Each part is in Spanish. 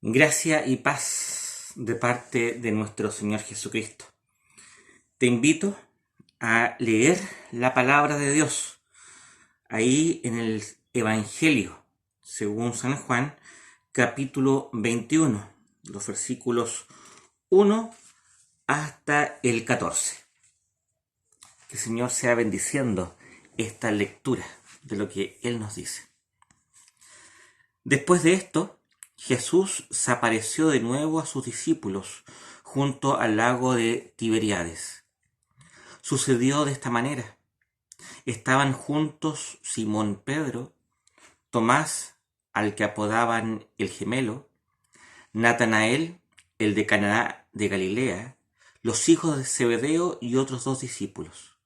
Gracia y paz de parte de nuestro Señor Jesucristo. Te invito a leer la palabra de Dios ahí en el Evangelio, según San Juan, capítulo 21, los versículos 1 hasta el 14. Que el Señor sea bendiciendo esta lectura de lo que Él nos dice. Después de esto, Jesús se apareció de nuevo a sus discípulos junto al lago de Tiberíades. Sucedió de esta manera. Estaban juntos Simón Pedro, Tomás, al que apodaban el Gemelo, Natanael, el de Caná de Galilea, los hijos de Zebedeo y otros 2 discípulos.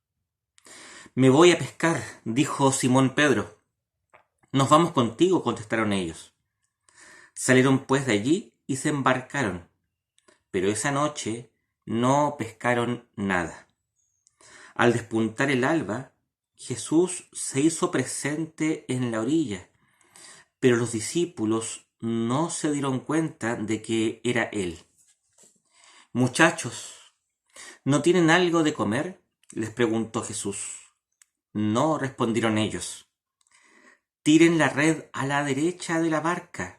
Me voy a pescar, dijo Simón Pedro. Nos vamos contigo, contestaron ellos. Salieron pues de allí y se embarcaron, pero esa noche no pescaron nada. Al despuntar el alba, Jesús se hizo presente en la orilla, pero los discípulos no se dieron cuenta de que era Él. Muchachos, ¿no tienen algo de comer?, les preguntó Jesús. No, respondieron ellos. Tiren la red a la derecha de la barca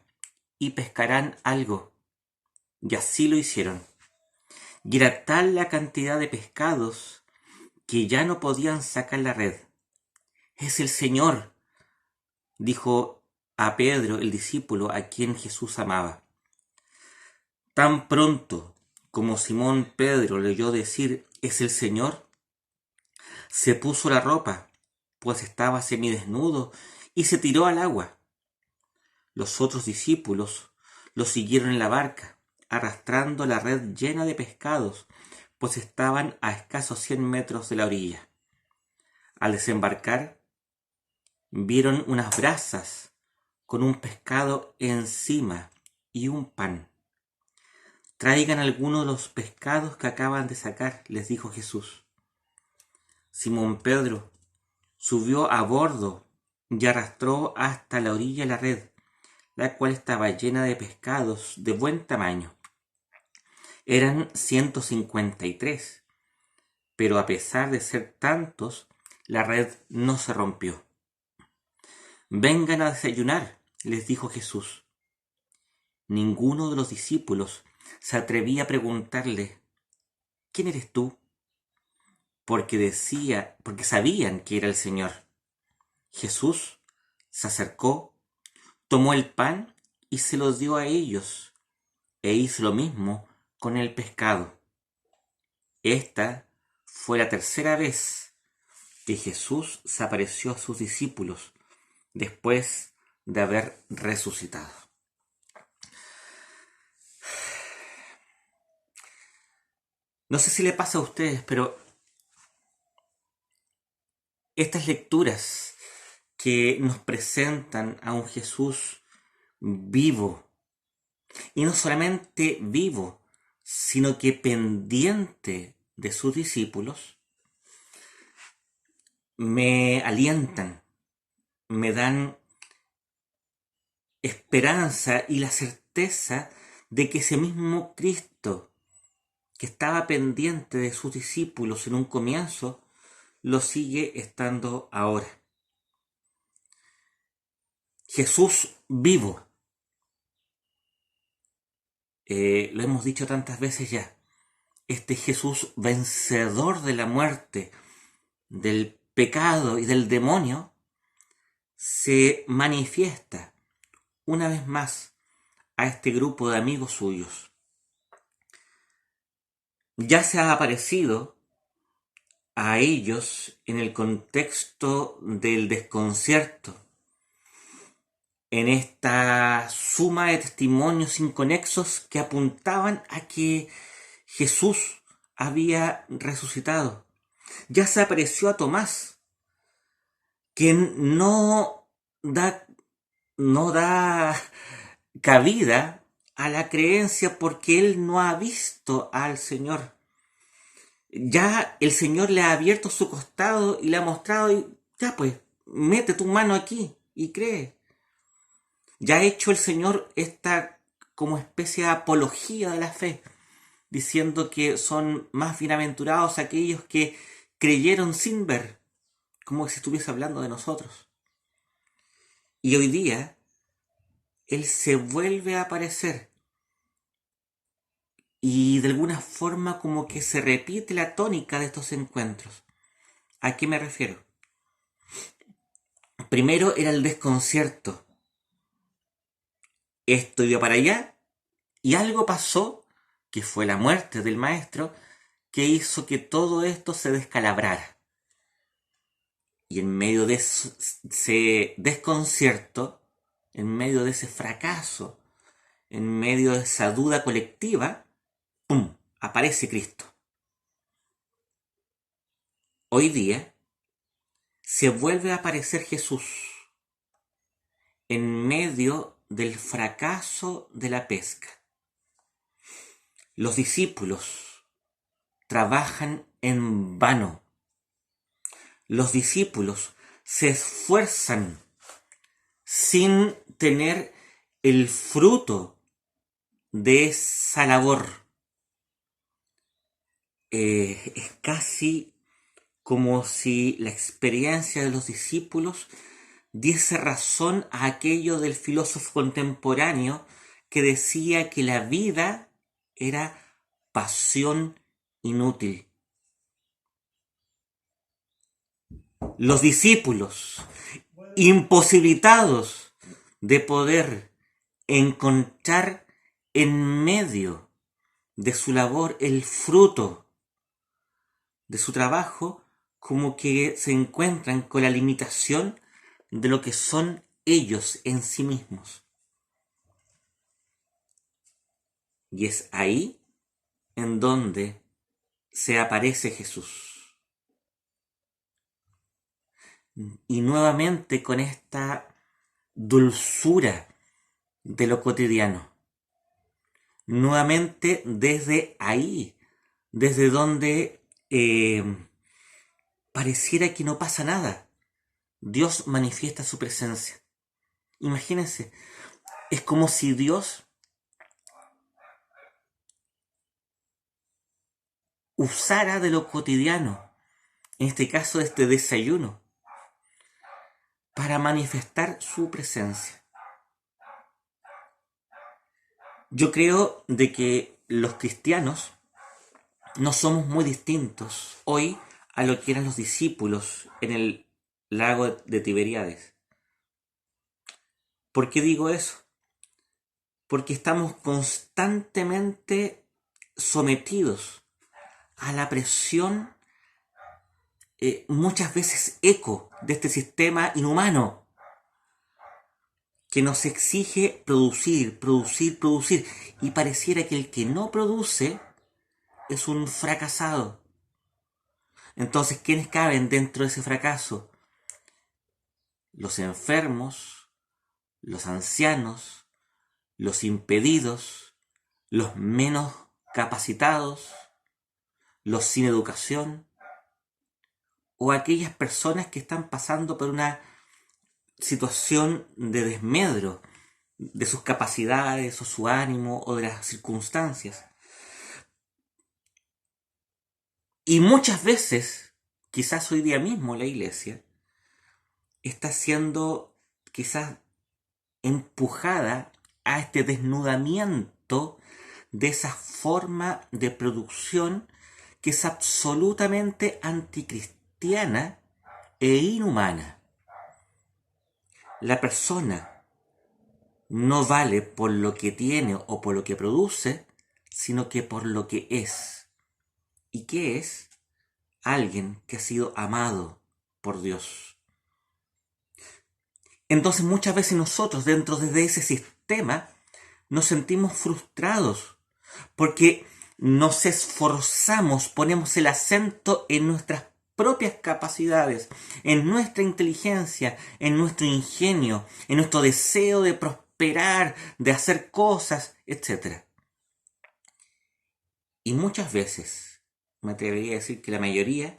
y pescarán algo. Y así lo hicieron. Y era tal la cantidad de pescados que ya no podían sacar la red. Es el Señor, dijo a Pedro, el discípulo a quien Jesús amaba. Tan pronto como Simón Pedro le oyó decir es el Señor, se puso la ropa, pues estaba semidesnudo, y se tiró al agua. Los otros discípulos lo siguieron en la barca, arrastrando la red llena de pescados, pues estaban a escasos 100 metros de la orilla. Al desembarcar, vieron unas brasas con un pescado encima y un pan. Traigan algunos de los pescados que acaban de sacar, les dijo Jesús. Simón Pedro subió a bordo y arrastró hasta la orilla la red, la cual estaba llena de pescados de buen tamaño. Eran 153, pero a pesar de ser tantos, la red no se rompió. Vengan a desayunar, les dijo Jesús. Ninguno de los discípulos se atrevía a preguntarle, ¿quién eres tú? Porque sabían que era el Señor. Jesús se acercó, tomó el pan y se lo dio a ellos, e hizo lo mismo con el pescado. Esta fue la tercera vez que Jesús se apareció a sus discípulos después de haber resucitado. No sé si le pasa a ustedes, pero estas lecturas que nos presentan a un Jesús vivo, y no solamente vivo, sino que pendiente de sus discípulos, me alientan, me dan esperanza y la certeza de que ese mismo Cristo que estaba pendiente de sus discípulos en un comienzo, lo sigue estando ahora. Jesús vivo. Lo hemos dicho tantas veces ya. Este Jesús vencedor de la muerte, del pecado y del demonio, se manifiesta una vez más a este grupo de amigos suyos. Ya se ha aparecido a ellos en el contexto del desconcierto, en esta suma de testimonios inconexos que apuntaban a que Jesús había resucitado. Ya se apareció a Tomás, quien no da cabida a la creencia porque él no ha visto al Señor. Ya el Señor le ha abierto su costado y le ha mostrado, y ya pues, mete tu mano aquí y cree. Ya ha hecho el Señor esta como especie de apología de la fe, diciendo que son más bienaventurados aquellos que creyeron sin ver, como si estuviese hablando de nosotros. Y hoy día, Él se vuelve a aparecer y de alguna forma como que se repite la tónica de estos encuentros. ¿A qué me refiero? Primero era el desconcierto. Esto iba para allá y algo pasó, que fue la muerte del maestro, que hizo que todo esto se descalabrara. Y en medio de ese desconcierto, en medio de ese fracaso, en medio de esa duda colectiva, ¡pum!, aparece Cristo. Hoy día se vuelve a aparecer Jesús en medio del fracaso de la pesca. Los discípulos trabajan en vano. Los discípulos se esfuerzan sin tener el fruto de esa labor. Es casi como si la experiencia de los discípulos diese razón a aquello del filósofo contemporáneo que decía que la vida era pasión inútil. Los discípulos, imposibilitados de poder encontrar en medio de su labor el fruto de su trabajo, como que se encuentran con la limitación de lo que son ellos en sí mismos. Y es ahí en donde se aparece Jesús. Y nuevamente con esta dulzura de lo cotidiano. Nuevamente desde ahí, desde donde pareciera que no pasa nada, Dios manifiesta su presencia. Imagínense, es como si Dios usara de lo cotidiano, en este caso este desayuno, para manifestar su presencia. Yo creo de que los cristianos no somos muy distintos hoy a lo que eran los discípulos en el lago de Tiberíades. ¿Por qué digo eso? Porque estamos constantemente sometidos a la presión, muchas veces eco, de este sistema inhumano que nos exige producir, producir, producir, y pareciera que el que no produce es un fracasado. Entonces, ¿quiénes caben dentro de ese fracaso? Los enfermos, los ancianos, los impedidos, los menos capacitados, los sin educación, o aquellas personas que están pasando por una situación de desmedro de sus capacidades o su ánimo o de las circunstancias. Y muchas veces, quizás hoy día mismo la iglesia está siendo quizás empujada a este desnudamiento de esa forma de producción que es absolutamente anticristiana e inhumana. La persona no vale por lo que tiene o por lo que produce, sino que por lo que es. ¿Y qué es? Alguien que ha sido amado por Dios. Entonces muchas veces nosotros dentro de ese sistema nos sentimos frustrados porque nos esforzamos, ponemos el acento en nuestras propias capacidades, en nuestra inteligencia, en nuestro ingenio, en nuestro deseo de prosperar, de hacer cosas, etc. Y muchas veces, me atrevería a decir que la mayoría,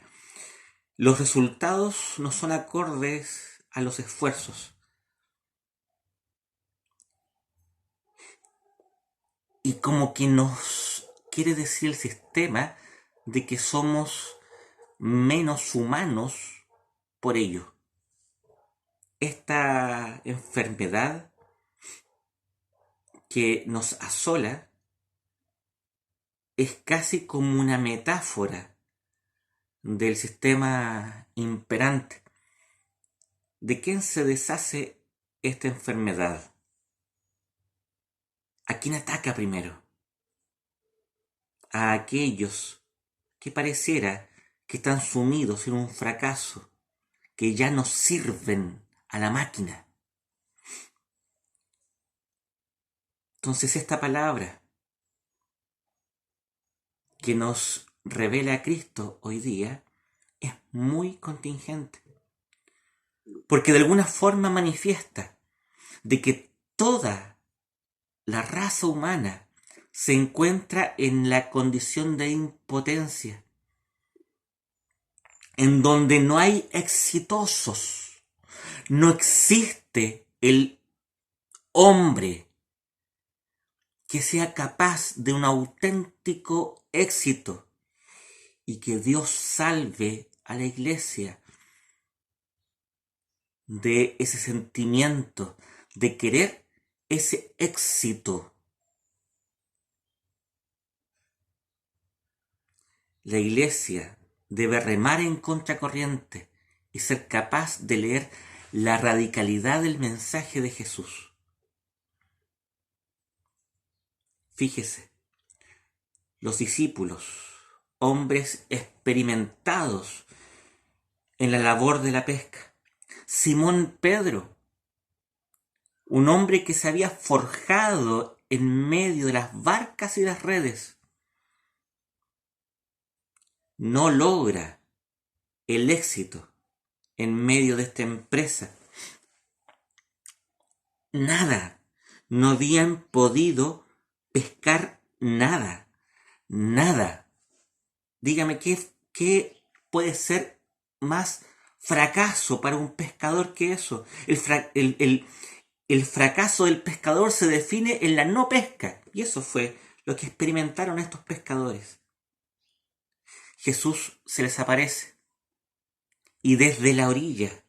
los resultados no son acordes a los esfuerzos. y como que nos quiere decir el sistema de que somos menos humanos por ello. Esta enfermedad que nos asola es casi como una metáfora del sistema imperante. ¿De quién se deshace esta enfermedad? ¿A quién ataca primero? A aquellos que pareciera que están sumidos en un fracaso, que ya no sirven a la máquina. Entonces esta palabra que nos revela a Cristo hoy día es muy contingente, porque de alguna forma manifiesta de que toda la raza humana se encuentra en la condición de impotencia, en donde no hay exitosos, no existe el hombre que sea capaz de un auténtico éxito y que Dios salve a la iglesia de ese sentimiento de querer ese éxito. La iglesia debe remar en contracorriente y ser capaz de leer la radicalidad del mensaje de Jesús. Fíjese, los discípulos, hombres experimentados en la labor de la pesca. Simón Pedro, un hombre que se había forjado en medio de las barcas y las redes, no logra el éxito en medio de esta empresa. Nada, no habían podido pescar nada, nada. Dígame, ¿qué puede ser más fracaso para un pescador que eso? El fracaso del pescador se define en la no pesca. Y eso fue lo que experimentaron estos pescadores. Jesús se les aparece. Y desde la orilla,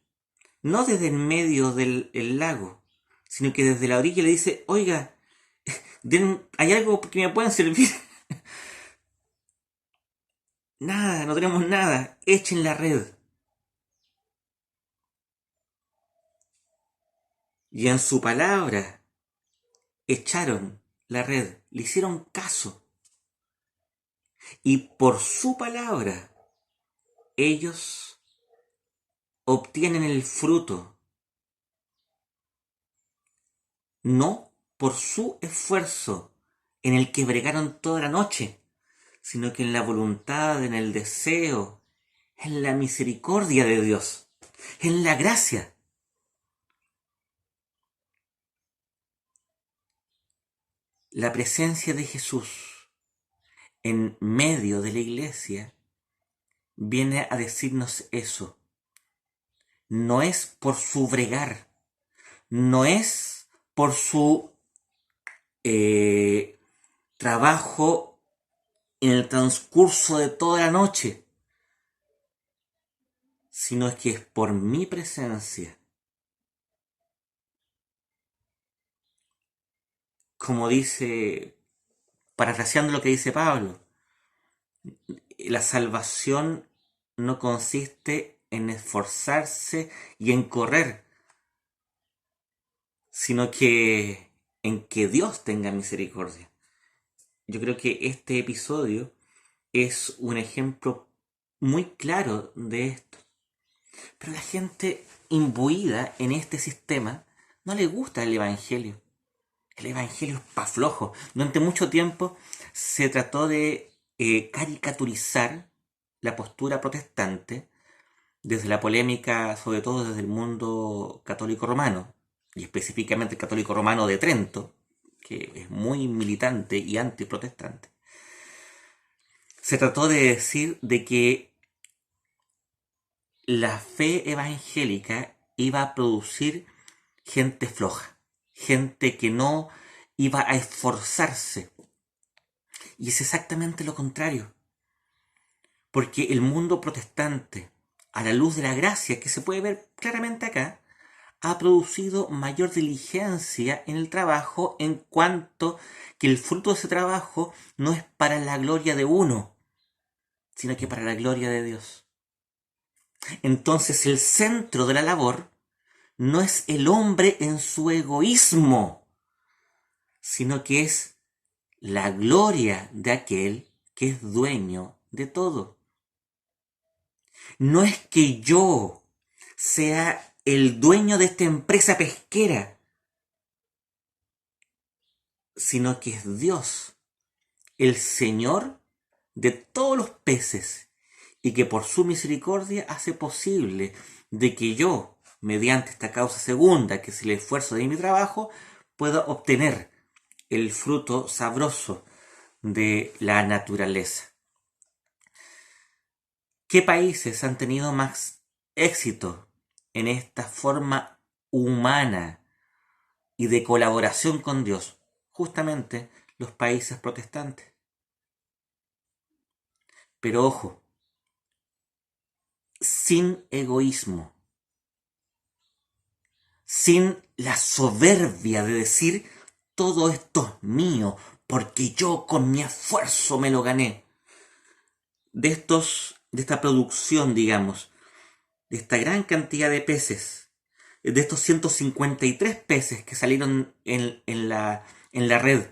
no desde el medio del lago, sino que desde la orilla le dice, oiga, ¿hay algo que me puedan servir? Nada, no tenemos nada. Echen la red. Y en su palabra echaron la red, le hicieron caso. Y por su palabra ellos obtienen el fruto, no por su esfuerzo en el que bregaron toda la noche, sino que en la voluntad, en el deseo, en la misericordia de Dios, en la gracia. La presencia de Jesús en medio de la iglesia viene a decirnos eso. No es por su bregar, no es por su trabajo en el transcurso de toda la noche, sino es que es por mi presencia. Como dice, parafraseando lo que dice Pablo, la salvación no consiste en esforzarse y en correr, sino que en que Dios tenga misericordia. Yo creo que este episodio es un ejemplo muy claro de esto. Pero la gente imbuida en este sistema no le gusta el Evangelio. El Evangelio es pa' flojo. Durante mucho tiempo se trató de caricaturizar la postura protestante desde la polémica, sobre todo desde el mundo católico romano, y específicamente el católico romano de Trento, que es muy militante y antiprotestante. Se trató de decir de que la fe evangélica iba a producir gente floja, gente que no iba a esforzarse, Y es exactamente lo contrario. Porque el mundo protestante, a la luz de la gracia que se puede ver claramente acá, ha producido mayor diligencia en el trabajo, en cuanto que el fruto de ese trabajo no es para la gloria de uno, sino que para la gloria de Dios. Entonces el centro de la labor no es el hombre en su egoísmo, sino que es la gloria de aquel que es dueño de todo. No es que yo sea el dueño de esta empresa pesquera, sino que es Dios, el Señor de todos los peces, y que por su misericordia hace posible de que yo, mediante esta causa segunda, que es el esfuerzo de mi trabajo, pueda obtener el fruto sabroso de la naturaleza. ¿Qué países han tenido más éxito en esta forma humana y de colaboración con Dios? Justamente los países protestantes. Pero ojo, sin egoísmo, sin la soberbia de decir todo esto es mío porque yo con mi esfuerzo me lo gané. De esta producción, digamos, de esta gran cantidad de peces, de estos 153 peces que salieron en la red,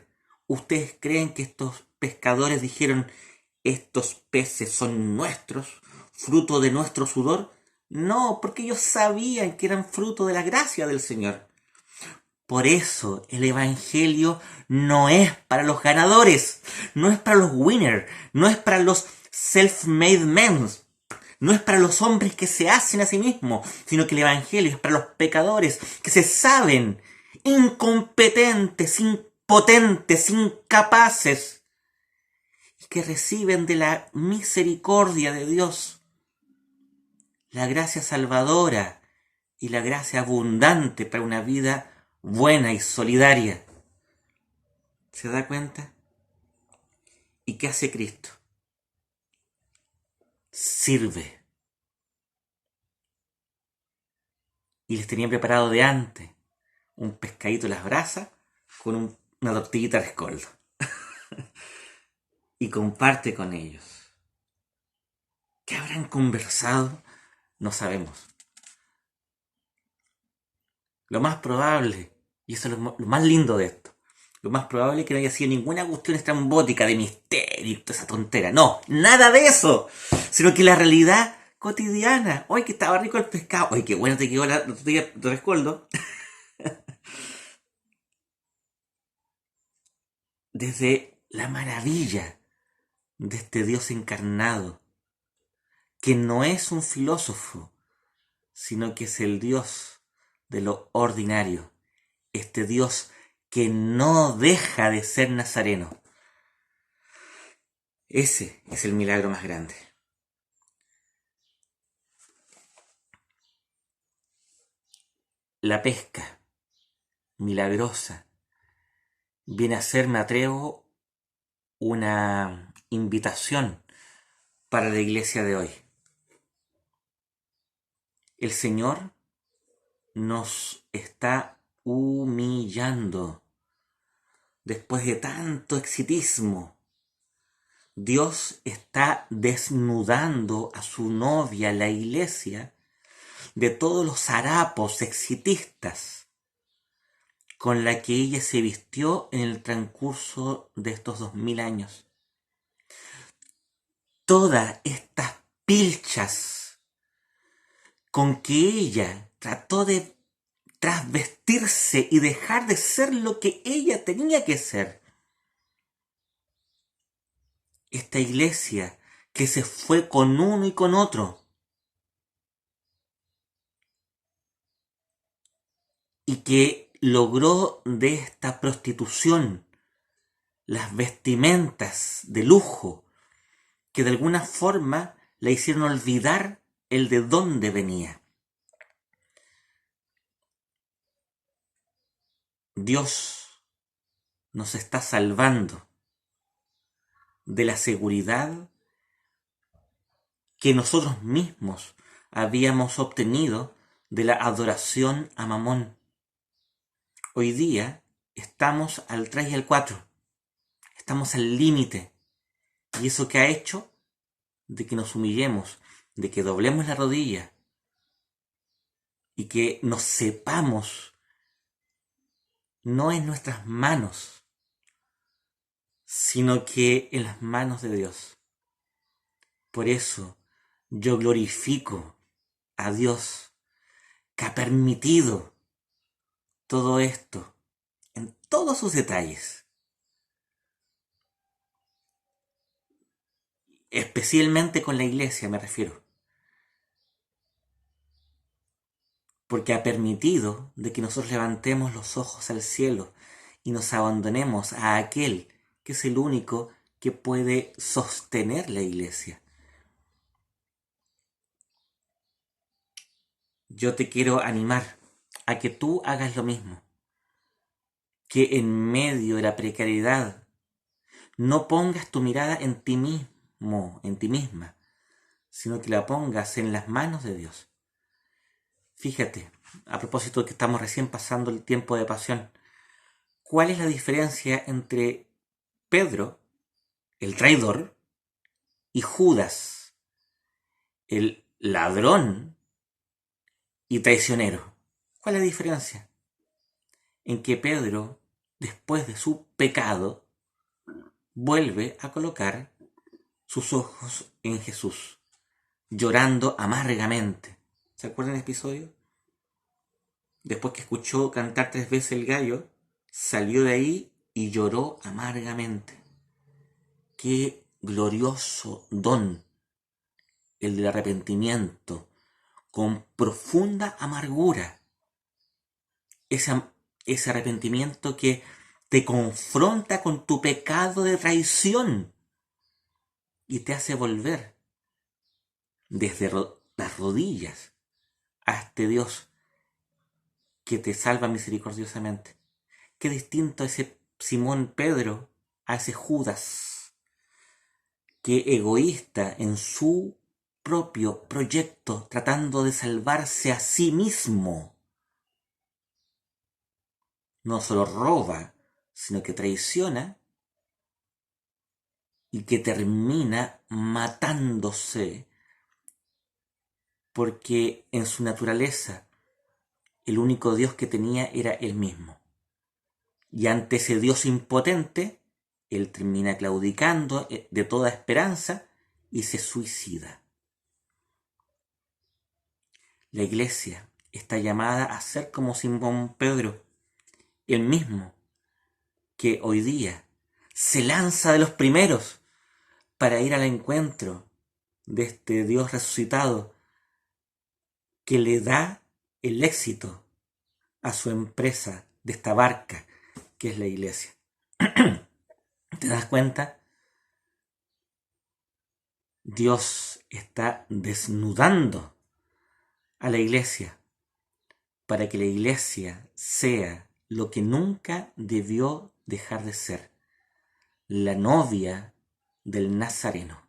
¿ustedes creen que estos pescadores dijeron, estos peces son nuestros, fruto de nuestro sudor? No, porque ellos sabían que eran fruto de la gracia del Señor. Por eso el Evangelio no es para los ganadores, no es para los winners, no es para los self-made men, no es para los hombres que se hacen a sí mismos, sino que el Evangelio es para los pecadores que se saben incompetentes, impotentes, incapaces, y que reciben de la misericordia de Dios la gracia salvadora y la gracia abundante para una vida buena y solidaria. ¿Se da cuenta? ¿Y qué hace Cristo? Sirve. Y les tenía preparado de antes un pescadito en las brasas con una tortillita de rescoldo. Y comparte con ellos. ¿Qué habrán conversado? No sabemos. Lo más probable, y eso es lo más lindo de esto, lo más probable es que no haya sido ninguna cuestión estrambótica de misterio y toda esa tontera. No, nada de eso. Sino que la realidad cotidiana. Hoy que estaba rico el pescado. Hoy qué bueno te quedó la tortilla de rescoldo. Desde la maravilla de este Dios encarnado, que no es un filósofo, sino que es el Dios de lo ordinario. Este Dios que no deja de ser nazareno. Ese es el milagro más grande. La pesca milagrosa viene a ser, me atrevo, una invitación para la iglesia de hoy. El Señor nos está humillando después de tanto exitismo. Dios está desnudando a su novia, la iglesia, de todos los harapos exitistas con la que ella se vistió en el transcurso de estos 2000 años. Todas estas pilchas con que ella trató de trasvestirse y dejar de ser lo que ella tenía que ser. Esta iglesia que se fue con uno y con otro, y que logró de esta prostitución las vestimentas de lujo que de alguna forma la hicieron olvidar el de dónde venía. Dios nos está salvando de la seguridad que nosotros mismos habíamos obtenido de la adoración a Mamón. Hoy día estamos al 3 y al 4, estamos al límite. ¿Y eso qué ha hecho? De que nos humillemos, de que doblemos la rodilla y que nos sepamos, no en nuestras manos, sino que en las manos de Dios. Por eso yo glorifico a Dios, que ha permitido todo esto en todos sus detalles, especialmente con la iglesia me refiero, porque ha permitido de que nosotros levantemos los ojos al cielo y nos abandonemos a aquel que es el único que puede sostener la iglesia. Yo te quiero animar a que tú hagas lo mismo, que en medio de la precariedad no pongas tu mirada en ti mismo, en ti misma, sino que la pongas en las manos de Dios. Fíjate, a propósito de que estamos recién pasando el tiempo de pasión, ¿cuál es la diferencia entre Pedro, el traidor, y Judas, el ladrón y traicionero? ¿Cuál es la diferencia? En que Pedro, después de su pecado, vuelve a colocar sus ojos en Jesús, llorando amargamente. ¿Se acuerdan del episodio? Después que escuchó cantar 3 veces el gallo, salió de ahí y lloró amargamente. Qué glorioso don el del arrepentimiento, con profunda amargura. Ese arrepentimiento que te confronta con tu pecado de traición y te hace volver desde las rodillas a este Dios que te salva misericordiosamente. Qué distinto a ese Simón Pedro, a ese Judas, que egoísta en su propio proyecto, tratando de salvarse a sí mismo, no solo roba, sino que traiciona y que termina matándose, porque en su naturaleza el único Dios que tenía era él mismo. Y ante ese Dios impotente, él termina claudicando de toda esperanza y se suicida. La iglesia está llamada a ser como Simón Pedro, el mismo que hoy día se lanza de los primeros para ir al encuentro de este Dios resucitado que le da el éxito a su empresa de esta barca que es la iglesia. ¿Te das cuenta? Dios está desnudando a la iglesia para que la iglesia sea lo que nunca debió dejar de ser, la novia del Nazareno.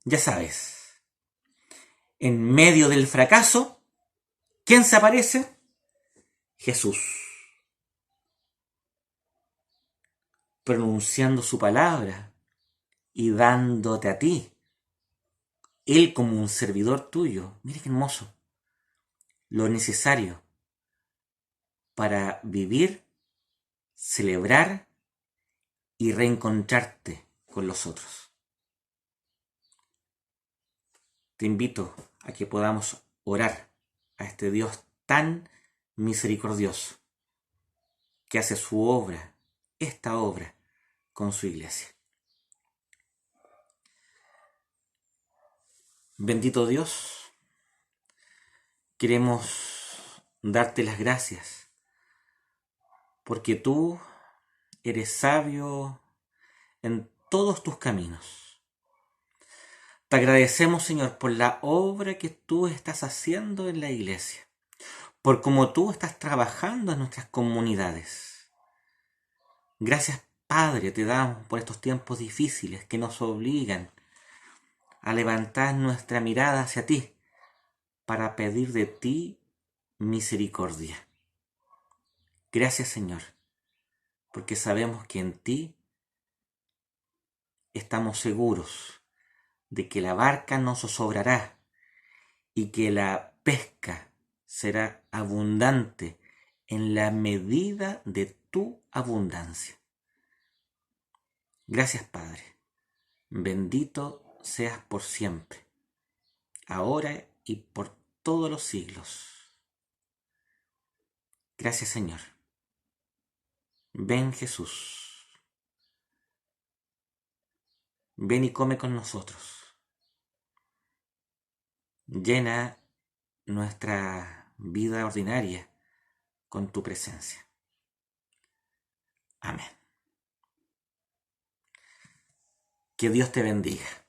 Ya sabes, en medio del fracaso, ¿quién se aparece? Jesús, pronunciando su palabra y dándote a ti, Él como un servidor tuyo. Mira qué hermoso. Lo necesario para vivir, celebrar y reencontrarte con los otros. Te invito a que podamos orar a este Dios tan misericordioso que hace su obra, esta obra, con su iglesia. Bendito Dios, queremos darte las gracias porque tú eres sabio en todos tus caminos. Te agradecemos, Señor, por la obra que tú estás haciendo en la iglesia, por cómo tú estás trabajando en nuestras comunidades. Gracias, Padre, te damos por estos tiempos difíciles que nos obligan a levantar nuestra mirada hacia ti para pedir de ti misericordia. Gracias, Señor, porque sabemos que en ti estamos seguros de que la barca no zozobrará y que la pesca será abundante en la medida de tu abundancia. Gracias, Padre. Bendito seas por siempre, ahora y por todos los siglos. Gracias, Señor. Ven, Jesús. Ven y come con nosotros. Llena nuestra vida ordinaria con tu presencia. Amén. Que Dios te bendiga.